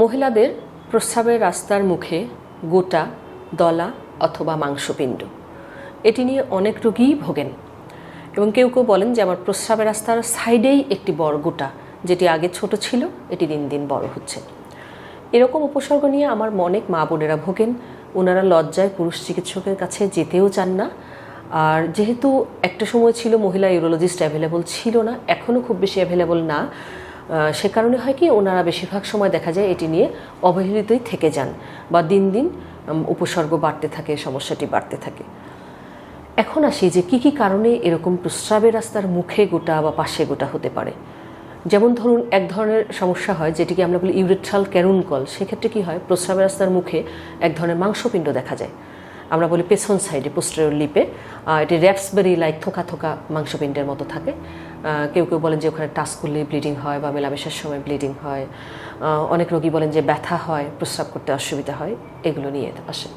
মহিলাদের প্রস্রাবের রাস্তার মুখে গোটা, দলা অথবা মাংসপিণ্ড এটি নিয়ে অনেক রোগীই ভোগেন এবং কেউ কেউ বলেন যে আমার প্রস্রাবের রাস্তার সাইডেই একটি বড় গোটা, যেটি আগে ছোট ছিল এটি দিন দিন বড় হচ্ছে। এরকম উপসর্গ নিয়ে আমার অনেক মা বোনেরা ভোগেন। ওনারা লজ্জায় পুরুষ চিকিৎসকের কাছে যেতেও চান না। আর যেহেতু একটা সময় ছিল মহিলা ইউরোলজিস্ট অ্যাভেলেবল ছিল না, এখনও খুব বেশি অ্যাভেলেবল না, সে কারণে হয় কি ওনারা বেশিরভাগ সময় দেখা যায় এটি নিয়ে অবহেলিতই থেকে যান বা দিন দিন উপসর্গ বাড়তে থাকে, সমস্যাটি বাড়তে থাকে। এখন আসি যে কী কী কারণে এরকম প্রস্রাবের রাস্তার মুখে গোটা বা পাশে গোটা হতে পারে। যেমন ধরুন, এক ধরনের সমস্যা হয় যেটিকে আমরা বলি ইউরেথ্রাল ক্যারুনকল। সেক্ষেত্রে কী হয়, প্রস্রাবের রাস্তার মুখে এক ধরনের মাংসপিণ্ড দেখা যায়। আমরা বলি পেছন সাইডে, পোস্টেরিয়র লিপে এটি র্যাপসবেরি লাইক থোকা থোকা মাংসপিণ্ডের মতো থাকে। কেউ কেউ বলেন যে ওখানে টাচ করলে ব্লিডিং হয় বা মেলামেশার সময় ব্লিডিং হয়। অনেক রোগী বলেন যে ব্যথা হয়, প্রস্রাব করতে অসুবিধা হয়, এগুলো নিয়ে আসে।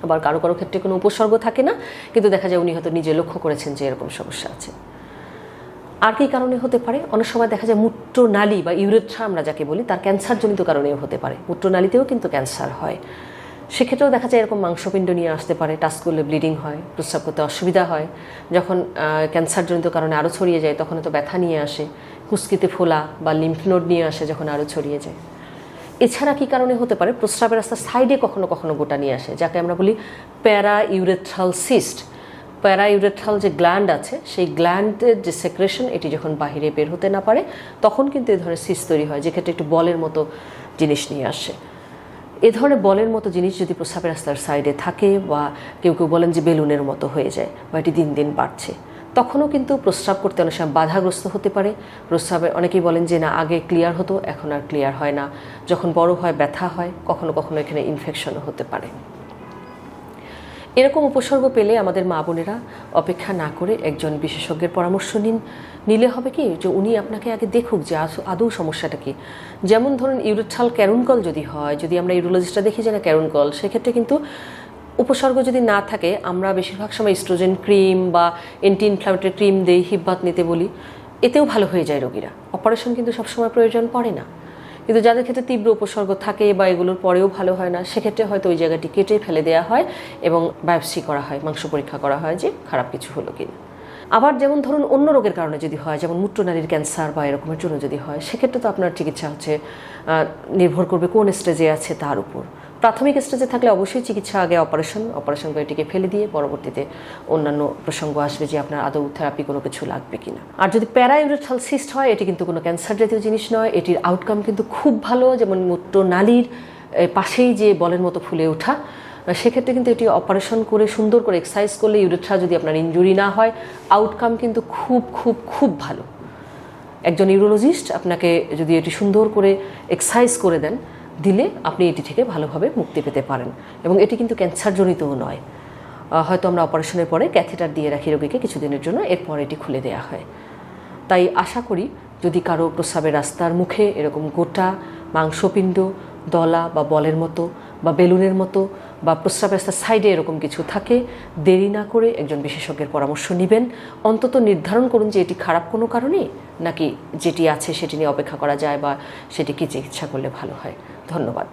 আবার কারো কারো ক্ষেত্রে কোনো উপসর্গ থাকে না, কিন্তু দেখা যায় উনি হয়তো নিজে লক্ষ্য করেছেন যে এরকম সমস্যা আছে। আর কী কারণে হতে পারে, অনেক সময় দেখা যায় মূত্রনালী বা ইউরেথ্রা আমরা যাকে বলি তার ক্যান্সারজনিত কারণেও হতে পারে। মূত্রনালীতেও কিন্তু ক্যান্সার হয়। সেক্ষেত্রেও দেখা যায় এরকম মাংসপিণ্ড নিয়ে আসতে পারে। টাচ করলে ব্লিডিং হয়, প্রস্রাব করতে অসুবিধা হয়। যখন ক্যান্সারজনিত কারণে আরও ছড়িয়ে যায় তখন তো ব্যথা নিয়ে আসে। কুস্কিতে ফোলা বা লিম্ফ নোড নিয়ে আসে যখন আরও ছড়িয়ে যায়। এছাড়া কী কারণে হতে পারে, প্রস্রাবের রাস্তার সাইডে কখনো কখনো গোটা নিয়ে আসে, যাকে আমরা বলি প্যারা ইউরেথ্রাল সিস্ট। প্যারা ইউরেথ্রাল যে গ্ল্যান্ড আছে, সেই গ্ল্যান্ডের যে সেক্রেশন এটি যখন বাহিরে বের হতে না পারে তখন কিন্তু এ ধরনের সিস্ট তৈরি হয়, যেক্ষেত্রে একটু বলের মতো জিনিস নিয়ে আসে। এ ধরনের বলের মতো জিনিস যদি প্রস্রাবের রাস্তার সাইডে থাকে বা কেউ কেউ বলেন যে বেলুনের মতো হয়ে যায় বা এটি দিন দিন বাড়ছে, তখনও কিন্তু প্রস্রাব করতে অনেক সময় বাধাগ্রস্ত হতে পারে। প্রস্রাবে অনেকেই বলেন যে না, আগে ক্লিয়ার হতো, এখন আর ক্লিয়ার হয় না। যখন বড় হয় ব্যথা হয়, কখনো কখনো এখানে ইনফেকশনও হতে পারে। এরকম উপসর্গ পেলে আমাদের মা বোনেরা অপেক্ষা না করে একজন বিশেষজ্ঞের পরামর্শ নিলে হবে কি, যে উনি আপনাকে আগে দেখুক যে আদৌ সমস্যাটা কী। যেমন ধরুন, ইউরেথ্রাল ক্যারুনকল যদি হয়, যদি আমরা ইউরোলজিস্টরা দেখি যে না ক্যারুনকল, সেক্ষেত্রে কিন্তু উপসর্গ যদি না থাকে আমরা বেশিরভাগ সময় ইস্ট্রোজেন ক্রিম বা অ্যান্টি ইনফ্ল্যামেটরি ক্রিম দেই, হিপ বাথ নিতে বলি, এতেও ভালো হয়ে যায় রোগীরা। অপারেশন কিন্তু সবসময় প্রয়োজন পড়ে না। কিন্তু যাদের ক্ষেত্রে তীব্র উপসর্গ থাকে বা এগুলোর পরেও ভালো হয় না, সেক্ষেত্রে হয়তো ওই জায়গাটি কেটে ফেলে দেওয়া হয় এবং বায়োপসি করা হয়, মাংস পরীক্ষা করা হয় যে খারাপ কিছু হলো কিনা। আবার যেমন ধরুন অন্য রোগের কারণে যদি হয়, যেমন মূত্রনালীর ক্যান্সার বা এরকমের জন্য যদি হয়, সেক্ষেত্রে তো আপনার চিকিৎসা হচ্ছে নির্ভর করবে কোন স্টেজে আছে তার উপর। প্রাথমিক স্টেজে থাকলে অবশ্যই চিকিৎসা আগে অপারেশন করে এটিকে ফেলে দিয়ে পরবর্তীতে অন্যান্য প্রসঙ্গ আসবে যে আপনার আদৌ থেরাপি কোনো কিছু লাগবে কিনা। আর যদি প্যারা ইউরেথ্রাল সিস্ট হয়, এটি কিন্তু কোনো ক্যান্সার জাতীয় জিনিস নয়, এটির আউটকাম কিন্তু খুব ভালো। যেমন মূত্রনালীর পাশেই যে বলের মতো ফুলে ওঠা, সেক্ষেত্রে কিন্তু এটি অপারেশন করে সুন্দর করে এক্সারসাইজ করলে ইউরেথ্রা যদি আপনার ইনজুরি না হয়, আউটকাম কিন্তু খুব খুব খুব ভালো। একজন ইউরোলজিস্ট আপনাকে যদি এটি সুন্দর করে এক্সারসাইজ করে দেন, দিলে আপনি এটি থেকে ভালোভাবে মুক্তি পেতে পারেন। এবং এটি কিন্তু ক্যান্সারজনিতও নয়। হয়তো আমরা অপারেশনের পরে ক্যাথেটার দিয়ে রাখি রোগীকে কিছুদিনের জন্য, এরপর এটি খুলে দেওয়া হয়। তাই আশা করি যদি কারো প্রস্রাবের রাস্তার মুখে এরকম গোটা, মাংসপিণ্ড, দলা বা বলের মতো বা বেলুনের মতো বা প্রস্রাবের রাস্তার সাইডে এরকম কিছু থাকে, দেরি না করে একজন বিশেষজ্ঞের পরামর্শ নেবেন। অন্তত নির্ধারণ করুন যে এটি খারাপ কোনো কারণে নাকি যেটি আছে সেটি নিয়ে অপেক্ষা করা যায় বা সেটি কি চিকিৎসা করলে ভালো হয়। ধন্যবাদ।